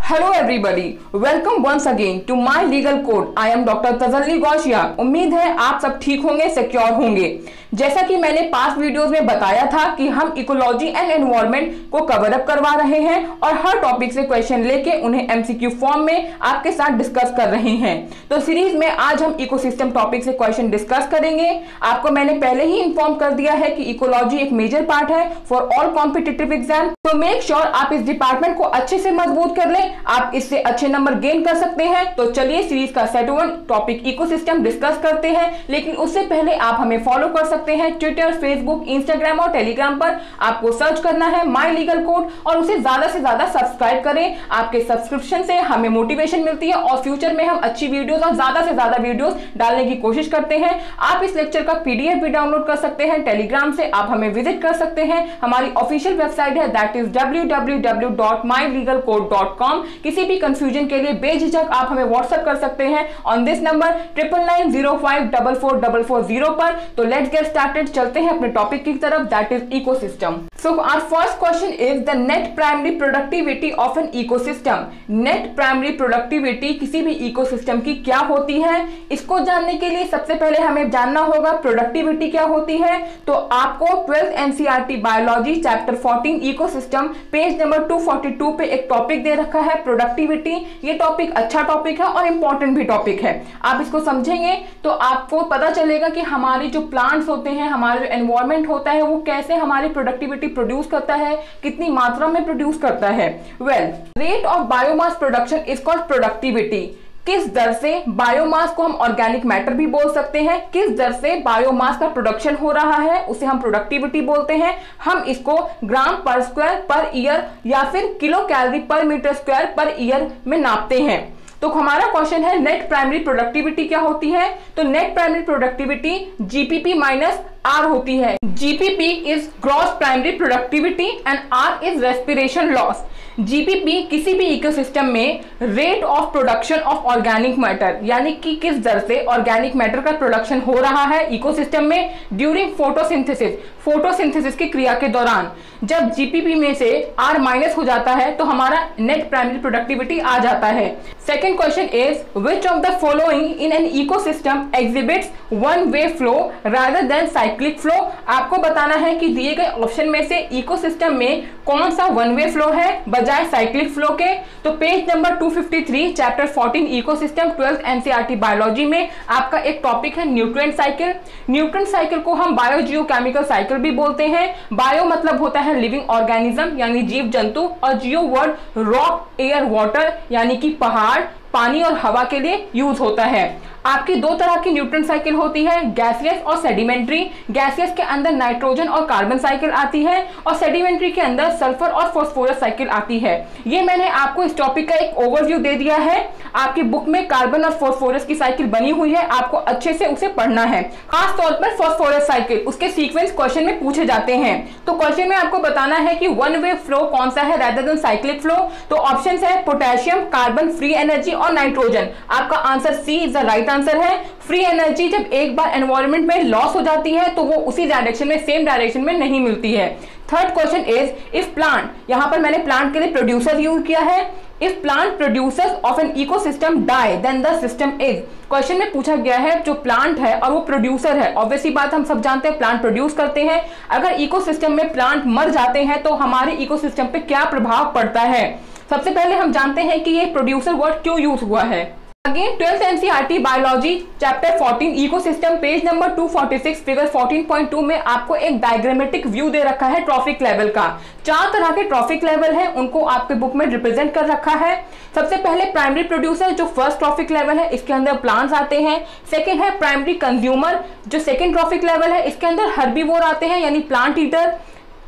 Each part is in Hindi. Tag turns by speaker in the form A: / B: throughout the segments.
A: Hello everybody, welcome once again to my legal code. I am doctor Tajalli Ghausia. उम्मीद है आप सब ठीक होंगे, सिक्योर होंगे। जैसा कि मैंने पास्ट वीडियोस में बताया था कि हम इकोलॉजी एंड एनवायरनमेंट को कवर अप करवा रहे हैं और हर टॉपिक से क्वेश्चन लेके उन्हें एमसीक्यू फॉर्म में आपके साथ डिस्कस कर रहे हैं। तो सीरीज में आज हम इकोसिस्टम टॉपिक से क्वेश्चन डिस्कस करेंगे। आपको मैंने पहले ही इन्फॉर्म कर दिया है कि इकोलॉजी एक मेजर पार्ट है फॉर ऑल कॉम्पिटिटिव एग्जाम। तो मेक श्योर आप इस डिपार्टमेंट को अच्छे से मजबूत कर लें, आप इससे अच्छे नंबर गेन कर सकते हैं। तो चलिए सीरीज का सेट 1 टॉपिक इकोसिस्टम डिस्कस करते हैं। लेकिन उससे पहले आप हमें फॉलो कर सकते हैं ट्विटर, फेसबुक, इंस्टाग्राम और टेलीग्राम पर। आपको सर्च करना है माय लीगल कोड और उसे ज्यादा से ज्यादा सब्सक्राइब करें। आपके सब्सक्रिप्शन से हमें मोटिवेशन मिलती है और फ्यूचर में हम अच्छी वीडियोस और ज्यादा से ज्यादा वीडियोस डालने की कोशिश करते हैं। आप इस लेक्चर का पीडीएफ भी डाउनलोड कर सकते हैं टेलीग्राम से। आप हमें विजिट कर सकते हैं, हमारी ऑफिशियल वेबसाइट है दैट इज www.mylegalcode.com। किसी भी कंफ्यूजन के लिए बेझिझक आप हमें व्हाट्सएप कर सकते हैं ऑन दिस नंबर 9990544440 पर। तो लेट्स गेट स्टार्टेड, चलते हैं अपने टॉपिक की तरफ that is ecosystem. So our first question is the net primary productivity of an ecosystem. Net primary productivity किसी भी इकोसिस्टम की क्या होती है, इसको जानने के लिए सबसे पहले हमें जानना होगा प्रोडक्टिविटी क्या होती है। तो आपको 12th NCERT biology chapter 14 ecosystem page number 242 पे एक टॉपिक दे रखा है प्रोडक्टिविटी। ये टॉपिक अच्छा टॉपिक है और इंपॉर्टेंट भी टॉपिक है। आप इसको समझेंगे तो आपको पता चलेगा कि हमारे जो प्लांट्स होते हैं, हमारा जो एनवायरमेंट होता है, वो कैसे हमारी प्रोडक्टिविटी प्रोड्यूस करता है, कितनी मात्रा में प्रोड्यूस करता है। Rate of biomass production is called productivity. किस दर से बायोमास को हम ऑर्गेनिक मैटर भी बोल सकते हैं, किस दर से बायोमास का प्रोडक्शन हो रहा है उसे हम प्रोडक्टिविटी बोलते हैं। हम इसको ग्राम पर स्क्वायर पर ईयर या फिर किलो कैलोरी पर मीटर स्क्वायर पर ईयर में नापते हैं। तो हमारा क्वेश्चन है नेट प्राइमरी प्रोडक्टिविटी क्या होती है। तो net primary productivity GPP minus R होती है। GPP is gross primary productivity and R is respiration loss. GPP किसी भी इकोसिस्टम में rate of production of organic matter, यानी कि किस दर से ऑर्गेनिक मैटर का प्रोडक्शन हो रहा है इकोसिस्टम में ड्यूरिंग फोटोसिंथेसिस, फोटोसिंथेसिस की क्रिया के दौरान। जब जीपीपी में से आर माइनस हो जाता है तो हमारा नेट प्राइमरी प्रोडक्टिविटी आ जाता है। Second question is which of the following in an ecosystem exhibits one way flow rather than cyclic flow. आपको बताना है कि दिए गए ऑप्शन में से इकोसिस्टम में कौन सा वन वे फ्लो है बजाय साइक्लिक फ्लो के। तो page number 253 chapter 14 ecosystem 12th NCERT biology में आपका एक टॉपिक है न्यूट्रिएंट साइकिल। न्यूट्रिएंट साइकिल को हम बायो जियोकेमिकल साइकिल भी बोलते हैं। बायो मतलब होता है लिविंग ऑर्गेनिज्म यानी जीव जंतु, और जियो वर्ड रॉक, एयर, वाटर यानी कि पहाड़, पानी और हवा के लिए यूज होता है। आपकी दो तरह की न्यूट्रिएंट साइकिल होती है, गैसियस और सेडिमेंट्री। गैसियस के अंदर नाइट्रोजन और कार्बन साइकिल आती है और सेडिमेंट्री के अंदर सल्फर और फास्फोरस साइकिल आती है। ये मैंने आपको इस टॉपिक का एक ओवरव्यू दे दिया है। आपकी बुक में कार्बन और फास्फोरस की साइकिल बनी हुई है, आपको अच्छे से उसे पढ़ना है। खास तौर पर फास्फोरस साइकिल, उसके सीक्वेंस क्वेश्चन में पूछे जाते हैं। तो क्वेश्चन में आपको बताना है कि वन वे फ्लो कौन सा है रादर देन साइक्लिक फ्लो। तो ऑप्शन है पोटेशियम, कार्बन, फ्री एनर्जी और नाइट्रोजन। आपका answer C is the right answer है। फ्री एनर्जी जब एक बार एनवायरनमेंट में लॉस हो जाती है तो वो उसी डायरेक्शन में, सेम डायरेक्शन में नहीं मिलती है। Third question is if plant, यहां पर मैंने प्लांट के लिए प्रोड्यूसर यूज किया है। If plant producers of an ecosystem die then the system is. Question में पूछा गया है जो प्लांट है और वो प्रोड्यूसर है, ऑब्वियसली बात हम सब जानते हैं प्लांट प्रोड्यूस करते हैं। अगर इकोसिस्टम में प्लांट मर जाते हैं तो हमारे इकोसिस्टम पे क्या प्रभाव पड़ता है। सबसे पहले हम जानते हैं कि ये प्रोड्यूसर वर्ड क्यों यूज हुआ है। Again 12th NCERT biology chapter 14 ecosystem page number 246 figure 14.2 में आपको एक डायग्रामेटिक व्यू दे रखा है ट्रॉफिक लेवल का। 4 तरह के ट्रॉफिक लेवल है, उनको आपके बुक में रिप्रेजेंट कर रखा है। सबसे पहले प्राइमरी प्रोड्यूसर जो फर्स्ट ट्रॉफिक लेवल है, इसके अंदर प्लांट्स आते हैं। सेकेंड है प्राइमरी कंज्यूमर जो सेकेंड ट्रॉफिक लेवल है, इसके अंदर हर्बीवोर आते हैं यानी प्लांट ईटर।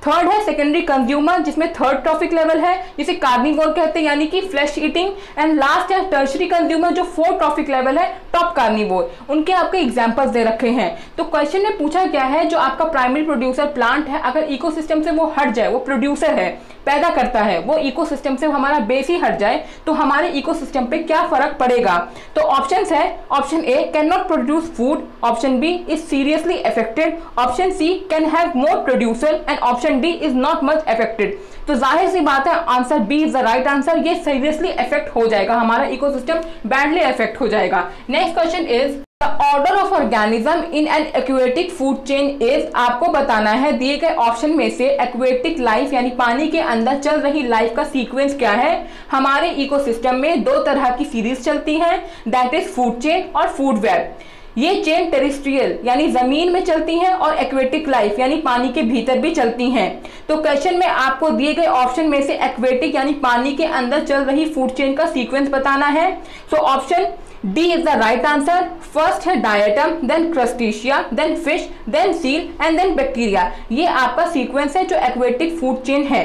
A: थर्ड है सेकेंडरी कंज्यूमर जिसमें थर्ड ट्रॉफिक लेवल है जिसे कार्निवोर कहते हैं यानी कि फ्लैश ईटिंग। एंड लास्ट है टर्शरी कंज्यूमर जो फोर्थ ट्रॉफिक लेवल है, टॉप कार्निवोर। उनके आपके एग्जांपल्स दे रखे हैं। तो क्वेश्चन में पूछा गया है जो आपका प्राइमरी प्रोड्यूसर प्लांट है, अगर इकोसिस्टम से वो हट जाए, वो प्रोड्यूसर है, पैदा करता है वो इकोसिस्टम से हमारा बेस ही हट जाए तो हमारे इकोसिस्टम पे क्या फर्क पड़ेगा। तो ऑप्शंस है, option A can not produce food, option B is seriously affected, option C can have more producer and option D is not much affected. तो जाहिर सी बात है answer B is the right answer. ये सीरियसली अफेक्ट हो जाएगा, हमारा इकोसिस्टम बैडली अफेक्ट हो जाएगा। Next question is the order of organism in an aquatic food chain is, आपको बताना है दिए गए ऑप्शन में से एक्वेटिक लाइफ यानी पानी के अंदर चल रही लाइफ का सीक्वेंस क्या है। हमारे इकोसिस्टम में दो तरह की सीरीज चलती है, दैट इज फूड चेन और फूड वेब। ये चेन टेरेस्ट्रियल यानी जमीन में चलती हैं और एक्वेटिक लाइफ यानी पानी के भीतर भी चलती हैं। तो क्वेश्चन में आपको दिए गए ऑप्शन में से एक्वेटिक यानी पानी के अंदर चल रही फूड चेन का सीक्वेंस बताना है। So option D is the right answer. First है diatom, then crustacea, then fish, then seal and then bacteria. ये आपका सीक्वेंस है जो एक्वेटिक फूड चेन है।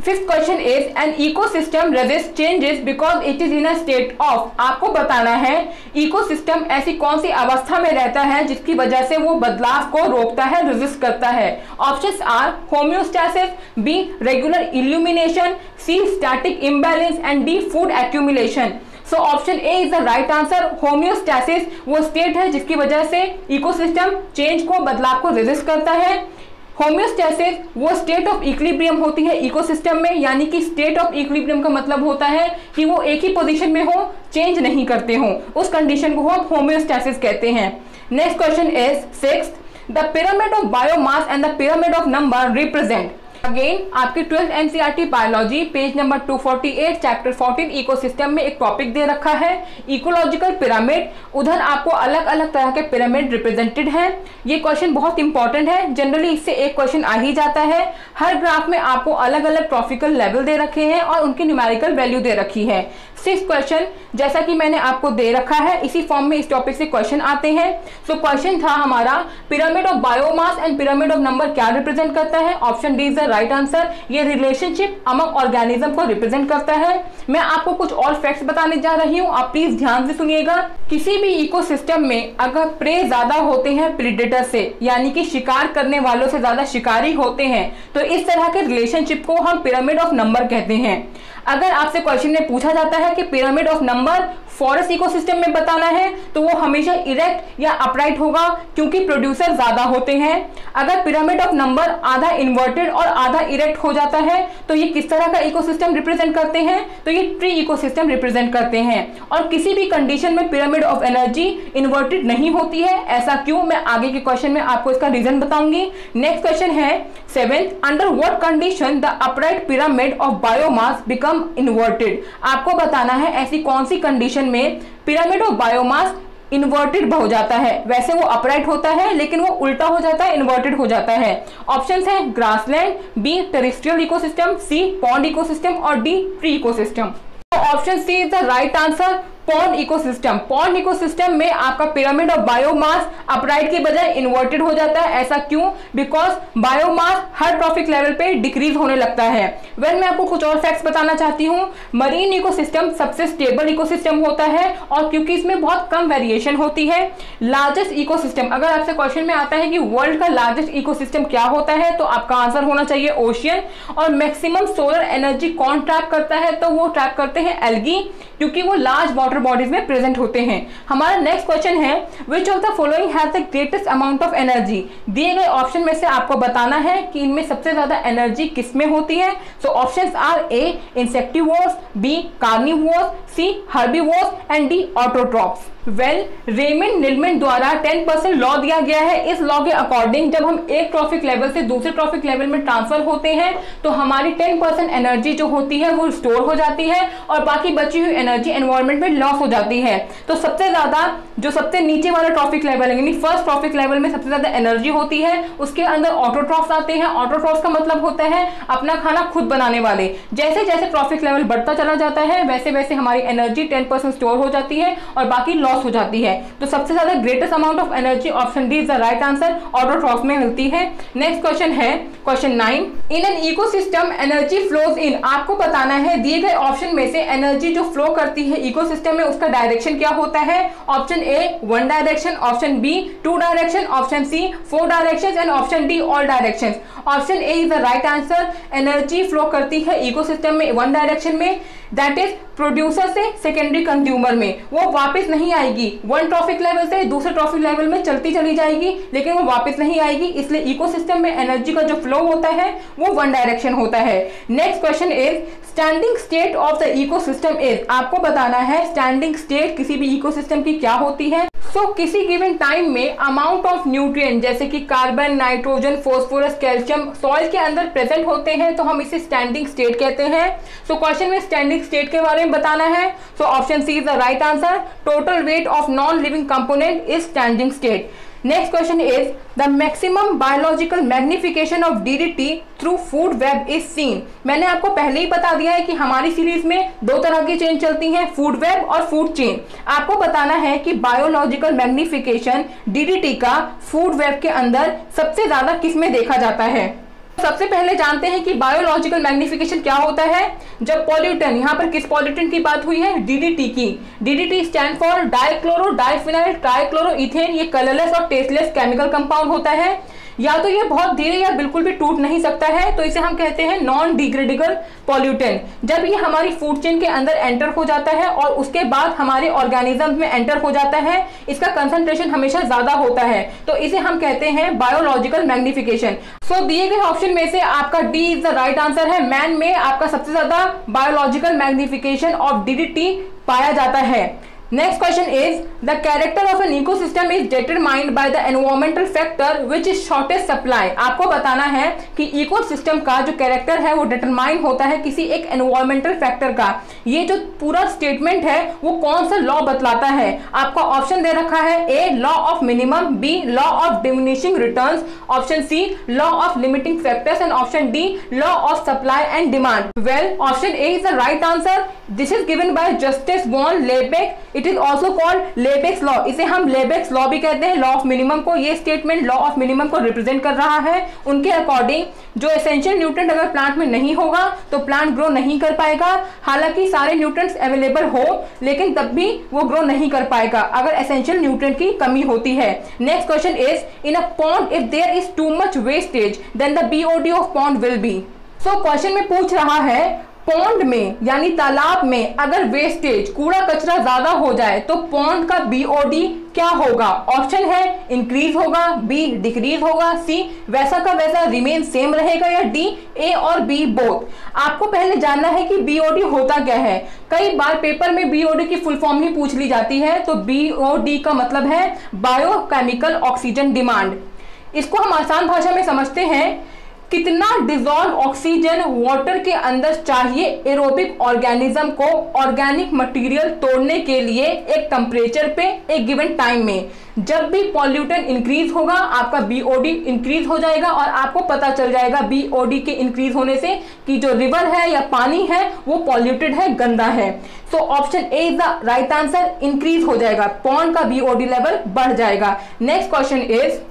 A: Fifth question is an ecosystem resist changes because it is in a state of, आपको बताना है इकोसिस्टम ऐसी कौन सी अवस्था में रहता है जिसकी वजह से वो बदलाव को रोकता है, रेजिस्ट करता है। Options are homeostasis, B regular illumination, C static imbalance and D food accumulation. So option A is the right answer. Homeostasis वो स्टेट है जिसकी वजह से इकोसिस्टम चेंज को, बदलाव को रेजिस्ट करता है। होम्योस्टैसिस वो स्टेट ऑफ इक्विलिब्रियम होती है इकोसिस्टम में, यानी कि स्टेट ऑफ इक्विलिब्रियम का मतलब होता है कि वो एक ही पोजीशन में हो, चेंज नहीं करते हो, उस कंडीशन को हम होम्योस्टैसिस कहते हैं। Next question is sixth, the pyramid of biomass and the pyramid of number represent. Again आपकी 12th NCERT biology page number 248 chapter 14 ecosystem में एक टॉपिक दे रखा है इकोलॉजिकल पिरामिड। उधर आपको अलग अलग तरह के पिरामिड रिप्रेजेंटेड हैं। ये क्वेश्चन बहुत इंपॉर्टेंट है, जनरली इससे एक क्वेश्चन आ ही जाता है। हर ग्राफ में आपको अलग अलग ट्रॉफिकल लेवल दे रखे हैं और उनकी न्यूमेरिकल वैल्यू दे रखी है। सिक्स क्वेश्चन जैसा कि मैंने आपको दे रखा है इसी फॉर्म में इस टॉपिक से क्वेश्चन आते हैं। सो क्वेश्चन था हमारा pyramid of biomass and pyramid of number क्या रिप्रेजेंट करता है। Option D is the right answer. ये रिलेशनशिप अमंग ऑर्गेनिज्म को रिप्रेजेंट करता है। मैं आपको कुछ और फैक्ट्स बताने जा रही हूँ, आप प्लीज ध्यान से सुनिएगा। किसी भी इकोसिस्टम में अगर प्रे ज्यादा होते हैं प्रीडेटर से, यानी कि शिकार करने वालों से ज्यादा शिकारी होते हैं, तो इस तरह के रिलेशनशिप को हम पिरामिड ऑफ नंबर कहते हैं। अगर आपसे क्वेश्चन में पूछा जाता है कि pyramid of number forest ecosystem में बताना है तो वो हमेशा इरेक्ट या अपराइट होगा क्योंकि प्रोड्यूसर ज्यादा होते हैं। अगर पिरामिड ऑफ नंबर आधा इन्वर्टेड और आधा इरेक्ट हो जाता है तो ये किस तरह का इकोसिस्टम रिप्रेजेंट करते हैं, तो ये ट्री इकोसिस्टम रिप्रेजेंट करते हैं। और किसी भी कंडीशन में पिरामिड ऑफ एनर्जी इन्वर्टेड नहीं होती है, ऐसा क्यों, मैं आगे के क्वेश्चन में आपको इसका रीजन बताऊंगी। नेक्स्ट क्वेश्चन है seventh, under what condition the upright pyramid of biomass become inverted. आपको बताना है ऐसी कौन सी कंडीशन में पिरामिड ऑफ बायोमास इन्वर्टेड हो जाता है। वैसे वो अपराइट होता है लेकिन वो उल्टा हो जाता है, इन्वर्टेड हो जाता है। ऑप्शंस है grassland, B terrestrial ecosystem, C pond ecosystem और D tree ecosystem. Option C is the right answer, pond ecosystem. Pond ecosystem में आपका पिरामिड ऑफ बायोमास अपराइट के बजाय इन्वर्टेड हो जाता है। ऐसा क्यों, because biomass her trophic level पे डिक्रीज होने लगता है। मैं आपको कुछ और फैक्ट्स बताना चाहती हूँ। मरीन इकोसिस्टम सबसे स्टेबल इकोसिस्टम होता है और क्योंकि इसमें बहुत कम वेरिएशन होती है। लार्जेस्ट इकोसिस्टम, अगर आपसे क्वेश्चन में आता है कि वर्ल्ड का लार्जेस्ट इकोसिस्टम क्या होता है तो आपका आंसर होना चाहिए ओशियन। और मैक्सिमम सोलर एनर्जी कौन ट्रैप करता है, तो वो ट्रैप करते हैं एल्गी, क्योंकि वो लार्ज वाटर बॉडीज में प्रेजेंट होते हैं। हमारा नेक्स्ट क्वेश्चन है which of the following has the greatest amount of energy. दिए गए ऑप्शन में से आपको बताना है कि इनमें सबसे ज्यादा एनर्जी किस में होती है। So options are A insectivores, B carnivores, C herbivores and D autotrophs. Raymond Lindeman द्वारा 10% लॉ दिया गया है। इस लॉ के अकॉर्डिंग जब हम एक ट्रॉफिक लेवल से दूसरे ट्रॉफिक लेवल में ट्रांसफर होते हैं तो हमारी 10% एनर्जी जो होती है वो स्टोर हो जाती है और बाकी बची हुई एनर्जी एनवायरनमेंट में लॉस हो जाती है। तो सबसे ज्यादा जो सबसे नीचे वाला ट्रॉफिक लेवल है, यानी फर्स्ट ट्रॉफिक लेवल में सबसे ज्यादा एनर्जी होती है, उसके अंदर ऑटोट्रॉफ्स आते हैं। ऑटोट्रॉफ्स का मतलब होता है अपना खाना खुद बनाने वाले। जैसे जैसे ट्रॉफिक लेवल बढ़ता चला जाता है वैसे वैसे हमारी एनर्जी 10% स्टोर हो जाती है और बाकी लॉस हो जाती है। तो सबसे ज्यादा greatest amount of energy option D is the right answer, autotroph में मिलती है। नेक्स्ट क्वेश्चन है question 9, in an ecosystem energy flows in. आपको बताना है दिए गए ऑप्शन में से एनर्जी जो फ्लो करती है इकोसिस्टम में उसका डायरेक्शन क्या होता है। Option A 1 direction, option B 2 direction, option C 4 directions and option D all directions. Option A is the right answer. Energy flow करती है इकोसिस्टम में 1 डायरेक्शन में, दैट इज प्रोड्यूसर से सेकेंडरी कंज्यूमर में। वो वापस नहीं आएगी, 1 ट्रॉफिक लेवल से दूसरे ट्रॉफिक लेवल में चलती चली जाएगी, लेकिन वो वापस नहीं आएगी। इसलिए इकोसिस्टम में एनर्जी का जो फ्लो होता है वो 1 डायरेक्शन होता है। Next question is standing state of the ecosystem is. आपको बताना है स्टैंडिंग स्टेट किसी भी इकोसिस्टम की क्या होती है। सो किसी गिवन टाइम में अमाउंट ऑफ न्यूट्रिएंट जैसे कि carbon, nitrogen, phosphorus, calcium soil के अंदर प्रेजेंट होते हैं तो हम इसे स्टैंडिंग स्टेट कहते हैं। सो क्वेश्चन में स्टैंडिंग स्टेट के बारे में बताना है। So option C is the right answer. Total weight of non living component is standing state. Next question is the maximum biological magnification of DDT through food web is seen. मैंने आपको पहले ही बता दिया है कि हमारी सीरीज में 2 तरह की चेन चलती हैं, फूड वेब और फूड चेन। आपको बताना है कि बायोलॉजिकल मैग्निफिकेशन DDT का फूड वेब के अंदर सबसे ज्यादा किस में देखा जाता है। सबसे पहले जानते हैं कि बायोलॉजिकल मैग्निफिकेशन क्या होता है। जब पॉल्यूटेंट, यहाँ पर किस पॉल्यूटेंट की बात हुई है, DDT की। DDT stand for dichloro diphenyl trichloroethane. ये कलरलेस और टेस्टलेस केमिकल कंपाउंड होता है। या तो ये बहुत धीरे या बिल्कुल भी टूट नहीं सकता है, तो इसे हम कहते हैं नॉन डिग्रेडेबल पॉल्यूटेंट। जब ये हमारी फूड चेन के अंदर एंटर हो जाता है और उसके बाद हमारे ऑर्गेनिज्म में एंटर हो जाता है, इसका कंसंट्रेशन हमेशा ज्यादा होता है, तो इसे हम कहते हैं बायोलॉजिकल मैग्निफिकेशन। सो दिए गए ऑप्शन में से आपका D is the right answer है। मैन में आपका सबसे ज्यादा बायोलॉजिकल मैग्निफिकेशन ऑफ DDT पाया जाता है। Next question is the character of an ecosystem is determined by the environmental factor which is shortest supply। आपको बताना है कि इकोसिस्टम का जो कैरेक्टर है वो डिटरमाइन होता है किसी एक एनवायरमेंटल फैक्टर का। ये जो पूरा स्टेटमेंट है वो कौन सा लॉ बतलाता है। आपका ऑप्शन दे रखा है A law of minimum, B law of diminishing returns, option C law of limiting factors and option D law of supply and demand. Well option A is the right answer. This is given by Justus von Liebig. It is also called Liebig's law. इसे हम लेबेक्स लॉ भी कहते हैं, लॉ ऑफ मिनिमम को। ये स्टेटमेंट लॉ ऑफ मिनिमम को रिप्रेजेंट कर रहा है। उनके अकॉर्डिंग जो एसेंशियल न्यूट्रिएंट अगर प्लांट में नहीं होगा तो प्लांट ग्रो नहीं कर पाएगा। हालांकि सारे न्यूट्रिएंट्स अवेलेबल हो लेकिन तब भी वो ग्रो नहीं कर पाएगा अगर एसेंशियल न्यूट्रिएंट की कमी होती है। Next question is in a pond if there is too much wastage then the BOD of pond will be. So question में पूछ रहा है पॉन्ड में यानी तालाब में अगर वेस्टेज कूड़ा कचरा ज्यादा हो जाए तो पॉन्ड का BOD क्या होगा। ऑप्शन है इंक्रीज होगा, बी डिक्रीज होगा, सी वैसा का वैसा रिमेन सेम रहेगा, या डी ए और बी बोथ। आपको पहले जानना है कि BOD होता क्या है। कई बार पेपर में BOD की फुल फॉर्म ही पूछ ली जाती है। तो BOD का मतलब है बायोकेमिकल ऑक्सीजन डिमांड। इसको हम आसान भाषा में समझते हैं, कितना डिजॉल्व ऑक्सीजन वाटर के अंदर चाहिए एरोबिक ऑर्गेनिज्म को ऑर्गेनिक मटेरियल तोड़ने के लिए एक टेम्परेचर पे एक गिवन टाइम में। जब भी पॉल्यूटेंट इंक्रीज होगा आपका BOD इंक्रीज हो जाएगा और आपको पता चल जाएगा BOD के इंक्रीज होने से कि जो रिवर है या पानी है वो पॉल्यूटेड है, गंदा है। So option A is the right answer. Increase हो जाएगा, पॉन्ड का BOD लेवल बढ़ जाएगा। Next question is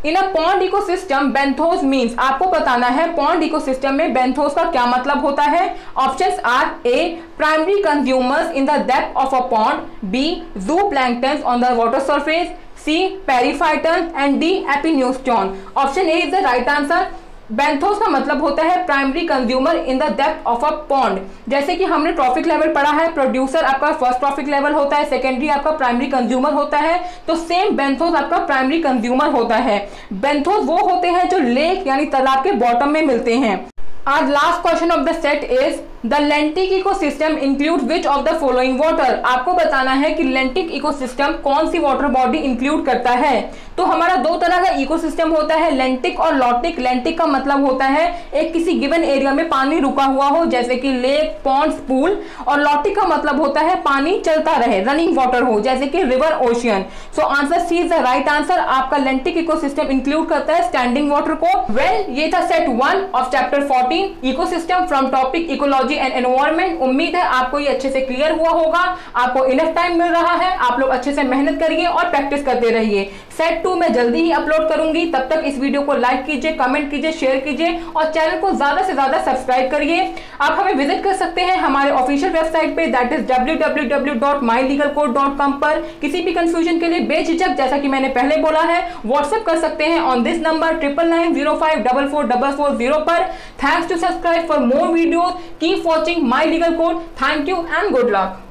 A: in a pond ecosystem benthos means. आपको बताना है पॉन्ड इकोसिस्टम में बेंथोस का क्या मतलब होता है। Options are A primary consumers in the depth of a pond, B zooplankton on the water surface, C periphyton and D epineuston. Option A is the right answer. Benthos का मतलब होता है primary consumer in the depth of a pond. जैसे कि हमने ट्रॉफिक लेवल पढ़ा है, प्रोड्यूसर आपका फर्स्ट ट्रॉफिक लेवल होता है, सेकेंडरी आपका प्राइमरी कंज्यूमर होता है, तो सेम बेंथोस आपका प्राइमरी कंज्यूमर होता है। बेंथोस वो होते हैं जो लेक यानी तालाब के बॉटम में मिलते हैं। आज last question of the set is the लेंटिक ecosystem include which of the following water. आपको बताना है कि लेंटिक इकोसिस्टम कौन सी वाटर बॉडी इंक्लूड करता है। तो हमारा 2 तरह का इकोसिस्टम होता है, लेंटिक और लॉटिक। लेंटिक का मतलब होता है एक किसी गिवन एरिया में पानी रुका हुआ हो जैसे कि लेक, पॉन्ड्स, पूल, और लॉटिक का मतलब होता है पानी चलता रहे, रनिंग वाटर हो जैसे कि river, ocean. So answer C is the right answer. आपका लेंटिक इकोसिस्टम इंक्लूड करता है स्टैंडिंग वाटर को। वेल ये था set 1 of chapter 14 ecosystem from topic ecology technology and environment. उम्मीद है आपको ये अच्छे से क्लियर हुआ होगा, आपको इनफ टाइम मिल रहा है, आप लोग अच्छे से मेहनत करिए और प्रैक्टिस करते रहिए। सेट 2 मैं जल्दी ही अपलोड करूंगी, तब तक इस वीडियो को लाइक कीजिए, कमेंट कीजिए, शेयर कीजिए और चैनल को ज्यादा से ज्यादा सब्सक्राइब करिए। आप हमें विजिट कर सकते हैं हमारे ऑफिशियल वेबसाइट पे, दैट इज www.mylegalcode.com पर। किसी भी कंफ्यूजन के लिए बेझिझक, जैसा कि मैंने पहले बोला है, व्हाट्सएप कर सकते हैं ऑन दिस नंबर 9990544440 पर। Thanks to subscribe for more videos, keep watching my legal code. Thank you and good luck.